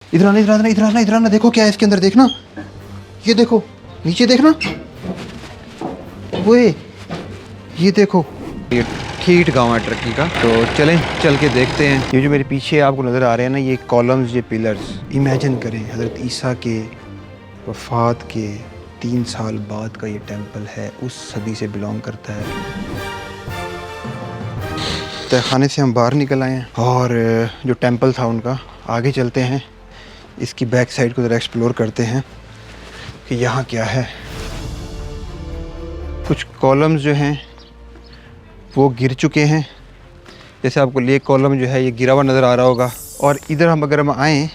इधर आना इधर आना इधर आना इधर आना, देखो क्या है इसके अंदर, देखना, ये देखो नीचे देखना, वो ये देखो, ये ठीठ गांव है टर्की का। तो चलें चल के देखते हैं। ये जो मेरे पीछे आपको नज़र आ रहे हैं ना, ये कॉलम्स, ये पिलर्स, इमेजिन करें हज़रत ईसा के वफ़ात के 3 साल बाद का ये टेंपल है, उस सदी से बिलोंग करता है। तहखाने से हम बाहर निकल आए हैं और जो टेंपल था उनका, आगे चलते हैं, इसकी बैक साइड को ज़रा एक्सप्लोर करते हैं कि यहाँ क्या है। कुछ कॉलम्स जो हैं वो गिर चुके हैं, जैसे आपको ये कॉलम जो है ये गिरा हुआ नज़र आ रहा होगा। और इधर हम अगर हम आएँ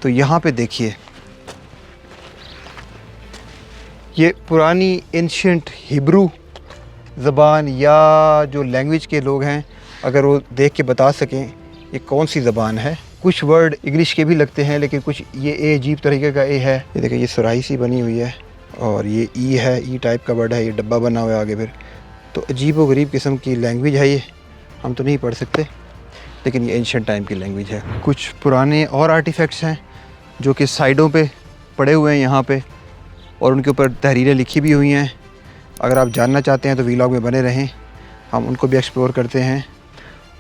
तो यहाँ पे देखिए, ये पुरानी एंशिएंट हिब्रू ज़बान या जो लैंग्वेज के लोग हैं, अगर वो देख के बता सकें ये कौन सी ज़बान है। कुछ वर्ड इंग्लिश के भी लगते हैं, लेकिन कुछ ये ए अजीब तरीके का ए है। ये देखिए, ये सुराही सी बनी हुई है और ये ई है, ई टाइप का वर्ड है, ये डब्बा बना हुआ है आगे फिर। तो अजीब व गरीब किस्म की लैंग्वेज है ये, हम तो नहीं पढ़ सकते, लेकिन ये एंशिएंट टाइम की लैंग्वेज है। कुछ पुराने और आर्टिफैक्ट्स हैं जो कि साइडों पे पड़े हुए हैं यहाँ पे, और उनके ऊपर तहरीरें लिखी भी हुई हैं। अगर आप जानना चाहते हैं तो वीलॉग में बने रहें, हम उनको भी एक्सप्लोर करते हैं।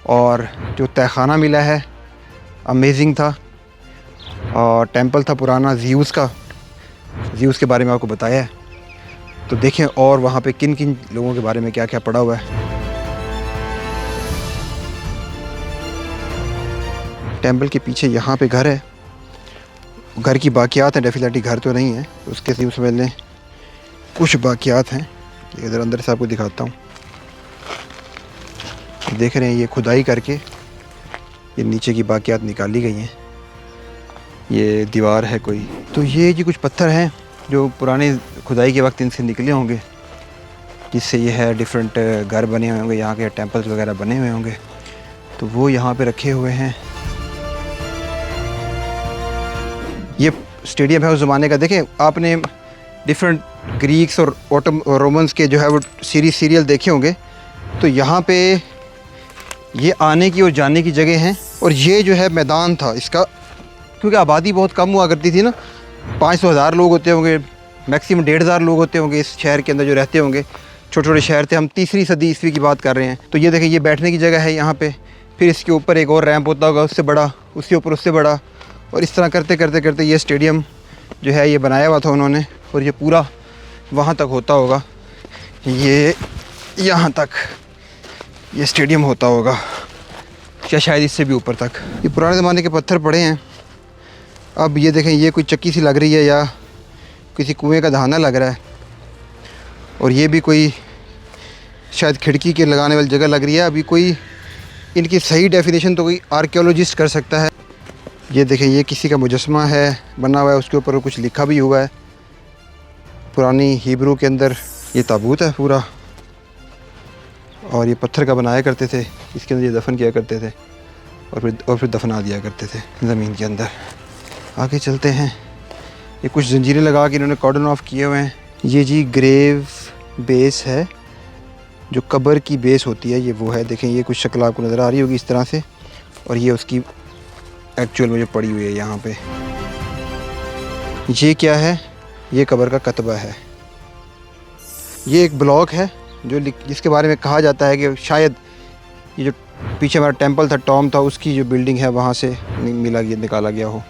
और जो तहखाना मिला है अमेजिंग था, और टेंपल था पुराना ज़्यूस का, ज़्यूस के बारे में आपको बताया है। तो देखें और वहाँ पे किन किन लोगों के बारे में क्या क्या पड़ा हुआ है। टेंपल के पीछे यहाँ पे घर है, घर की बाकियात हैं, डेफिनेटली घर तो नहीं है, उसके ज़्यूस में कुछ बाकियात हैं। इधर अंदर से आपको दिखाता हूँ, देख रहे हैं ये खुदाई करके ये नीचे की बाकियात निकाली गई हैं। ये दीवार है कोई, तो ये जी कुछ पत्थर हैं जो पुराने खुदाई के वक्त इनसे निकले होंगे, जिससे ये है डिफरेंट घर बने हुए होंगे, यहाँ के टेंपल्स वगैरह बने हुए होंगे, तो वो यहाँ पे रखे हुए हैं। ये स्टेडियम है उस ज़माने का। देखें आपने डिफरेंट ग्रीक्स और रोमन्स के जो है वो सीरियल देखे होंगे, तो यहाँ पे ये आने की और जाने की जगह हैं। और ये जो है मैदान था इसका, क्योंकि आबादी बहुत कम हुआ करती थी ना, 500,000 लोग होते होंगे, मैक्सिमम 1,500 लोग होते होंगे इस शहर के अंदर जो रहते होंगे। छोटे छोटे शहर थे, हम 3री सदी ईस्वी की बात कर रहे हैं। तो ये देखें, ये बैठने की जगह है यहाँ पे, फिर इसके ऊपर एक और रैंप होता होगा उससे बड़ा, उसके ऊपर उससे बड़ा, और इस तरह करते करते करते ये स्टेडियम जो है ये बनाया हुआ था उन्होंने। और ये पूरा वहाँ तक होता होगा, ये यहाँ तक ये स्टेडियम होता होगा, या शायद इससे भी ऊपर तक। ये पुराने ज़माने के पत्थर पड़े हैं। अब ये देखें, ये कोई चक्की सी लग रही है या किसी कुएं का दहाना लग रहा है, और ये भी कोई शायद खिड़की के लगाने वाली जगह लग रही है। अभी कोई इनकी सही डेफिनेशन तो कोई आर्कियोलॉजिस्ट कर सकता है। ये देखें, ये किसी का मुजस्मा है बना हुआ है, उसके ऊपर कुछ लिखा भी हुआ है पुरानी हिब्रू के अंदर। ये ताबूत है पूरा, और ये पत्थर का बनाया करते थे, इसके अंदर ये दफन किया करते थे और फिर दफना दिया करते थे ज़मीन के अंदर। आगे चलते हैं, ये कुछ जंजीरें लगा के इन्होंने कॉर्डन ऑफ किए हुए हैं। ये जी ग्रेव बेस है, जो कब्र की बेस होती है, ये वो है। देखें, ये कुछ शक्ल आपको नज़र आ रही होगी इस तरह से, और ये उसकी एक्चुअल में जो पड़ी हुई है यहाँ पे। ये क्या है? ये कब्र का कतबा है। ये एक ब्लॉक है जो जिसके बारे में कहा जाता है कि शायद ये जो पीछे हमारा टेंपल था, टॉम था, उसकी जो बिल्डिंग है वहाँ से निकाला गया हो।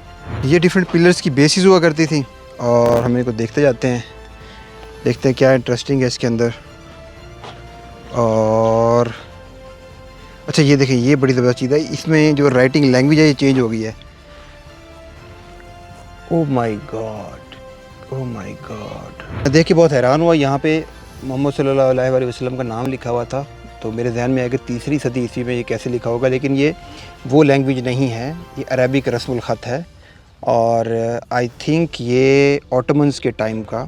ये डिफरेंट पिलर्स की बेसिस हुआ करती थी, और हम इनको देखते जाते हैं, देखते हैं क्या इंटरेस्टिंग है इसके अंदर। और अच्छा, ये देखिए, ये बड़ी ज़बरदस्त चीज़ है, इसमें जो राइटिंग लैंग्वेज है ये चेंज हो गई है। Oh my God, oh my God, देख के बहुत हैरान हुआ। यहाँ पे मोहम्मद सल्लल्लाहु अलैहि वसल्लम का नाम लिखा हुआ था, तो मेरे जहन में आया कि 3री सदी ईस्वी में ये कैसे लिखा होगा, लेकिन ये वो लैंग्वेज नहीं है, ये अरबिक रस्मुल ख़त है। और आई थिंक ये ऑटोमन्स के टाइम का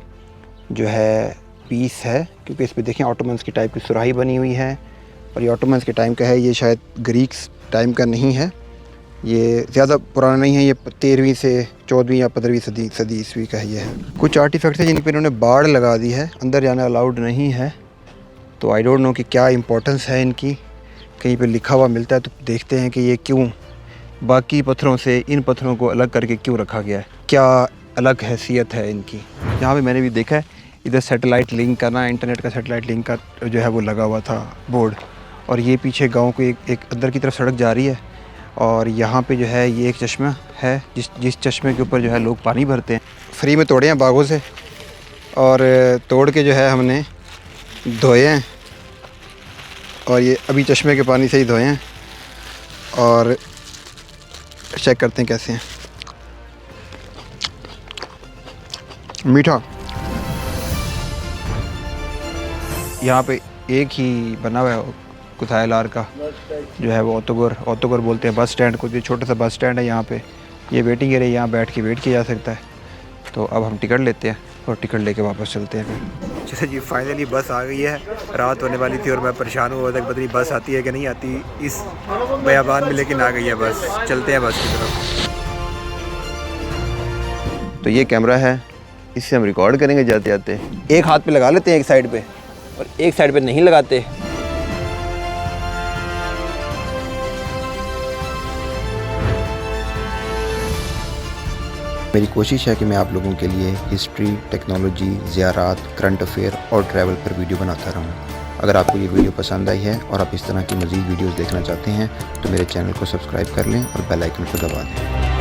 जो है पीस है, क्योंकि इस पर देखें ऑटोमन्स की टाइप की सुराही बनी हुई है, और ये ऑटोमन्स के टाइम का है, ये शायद ग्रीक्स टाइम का नहीं है, ये ज़्यादा पुराना नहीं है, ये 13वीं से 14वीं या 15वीं सदी ईस्वी का ही है। कुछ आर्टिफैक्ट्स हैं जिन पर इन्होंने बाड़ लगा दी है, अंदर जाना अलाउड नहीं है, तो आई डोंट नो कि क्या इंपॉर्टेंस है इनकी। कहीं पे लिखा हुआ मिलता है तो देखते हैं कि ये क्यों बाकी पत्थरों से इन पत्थरों को अलग करके क्यों रखा गया है, क्या अलग हैसियत है इनकी। यहाँ पे मैंने भी देखा है इधर सैटेलाइट लिंक का ना, इंटरनेट का सैटेलाइट लिंक का जो है वो लगा हुआ था बोर्ड। और ये पीछे गांव को एक अंदर की तरफ सड़क जा रही है और यहाँ पे जो है ये एक चश्मा है जिस चश्मे के ऊपर जो है लोग पानी भरते हैं। फ्री में तोड़े हैं बागों से और तोड़ के जो है हमने धोए हैं और ये अभी चश्मे के पानी से ही धोए हैं और चेक करते हैं कैसे हैं। मीठा। यहाँ पे एक ही बना हुआ है कुथायलार का जो है वो ओतोगर बोलते हैं बस स्टैंड को। ये छोटा सा बस स्टैंड है यहाँ पे, ये वेटिंग एरिया, यहाँ बैठ के वेट किया जा सकता है। तो अब हम टिकट लेते हैं और टिकट लेके वापस चलते हैं फिर। जैसे जी फाइनली बस आ गई है, रात होने वाली थी और मैं परेशान हुआ था पता नहीं बस आती है कि नहीं आती इस बयाबान में, लेकिन आ गई है बस। चलते हैं बस की तरफ। तो ये कैमरा है, इससे हम रिकॉर्ड करेंगे जाते जाते। एक हाथ पे लगा लेते हैं एक साइड पे और एक साइड पे नहीं लगाते। मेरी कोशिश है कि मैं आप लोगों के लिए हिस्ट्री, टेक्नोलॉजी, ज़ियारात, करंट अफेयर और ट्रैवल पर वीडियो बनाता रहूं। अगर आपको ये वीडियो पसंद आई है और आप इस तरह की मज़ीद वीडियोस देखना चाहते हैं तो मेरे चैनल को सब्सक्राइब कर लें और बेल आइकन को दबा दें।